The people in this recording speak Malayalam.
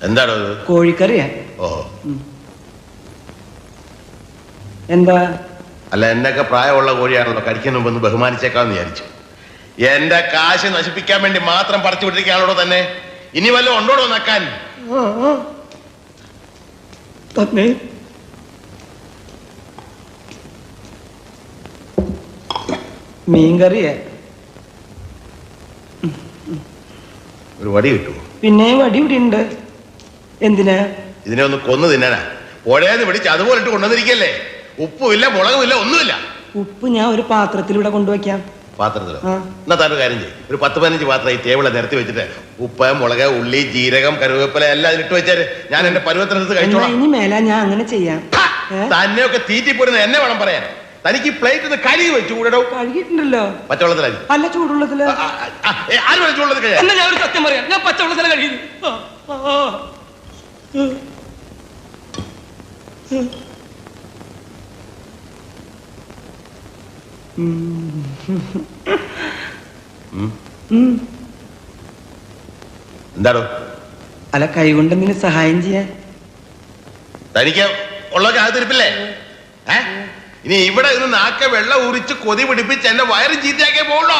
എന്താണോ കോഴിക്കറിയാ? ഓഹോ. എന്താ? അല്ല, എന്നൊക്കെ പ്രായമുള്ള കോഴിയാണല്ലോ, കഴിക്കുന്ന മുമ്പ് ഒന്ന് ബഹുമാനിച്ചേക്കാന്ന് വിചാരിച്ചു. എന്റെ കാശ് നശിപ്പിക്കാൻ വേണ്ടി മാത്രം പറിച്ചു വിട്ടിരിക്കുകയാണോ തന്നെ? ഇനി വല്ലതും ഉണ്ടോടോ നക്കാൻ? തന്നെ മീൻകറിയാ? ഒരു വടി കിട്ടുമോ? പിന്നെ വടി ഇവിടെ ഉണ്ട്. എന്തിനാ? ഇതിനെ ഒന്ന് കൊന്നു തിന്നാനാ. പുഴയെന്ന് പിടിച്ച് അതുപോലെ ഇട്ട് കൊണ്ടുവന്നിരിക്കല്ലേ. ഉപ്പുമില്ല, മുളകുമില്ല, ഒന്നുമില്ല. ഉപ്പ് ഞാൻ ഒരു പാത്രത്തിലൂടെ കൊണ്ടുവയ്ക്കാം. പാത്രത്തിലോ? എന്നാ താനൊരു കാര്യം ചെയ്യും, ഒരു 10-15 പാത്രം ഈ ടേബിളെ നിരത്തി വെച്ചിട്ട് ഉപ്പ്, മുളക്, ഉള്ളി, ജീരകം, കറിവേപ്പില എല്ലാം ഇട്ട് വെച്ചാല് ഞാൻ എന്റെ പരുവത്തിനടുത്ത് കഴിച്ചോളാം. ഇനി മേല ഞാൻ അങ്ങനെ ചെയ്യാം. തന്നെയൊക്കെ തീറ്റിപ്പോരുന്ന എന്നെ വേണം പറയാൻ. തനിക്ക് ഈ പ്ലേറ്റ് ഒന്ന് കഴുകി വെച്ചു കൂടോ. കഴുകിയിട്ടുണ്ടല്ലോ. പച്ചവെള്ളത്തിലായി? അല്ല, ചൂടുള്ളത്തില്. ആര് ചൂടുള്ളത് കഴിയാ? ഞാൻ ഒരു സത്യം പറയാം, ഞാൻ പച്ചവെള്ളത്തില കഴിയുന്നു. എന്താണോ? അല്ല, കൈകൊണ്ട് എന്തെങ്കിലും സഹായം ചെയ്യാൻ. തനിക്ക് ഉള്ളതൊക്കെ അകത്തിരിപ്പില്ലേ? ഇനി ഇവിടെ നിന്ന് നാക്ക വെള്ളം ഉരിച്ച് കൊതി പിടിപ്പിച്ച് എന്റെ വയറ് ചീത്തയാക്കിയേ പോകണോ?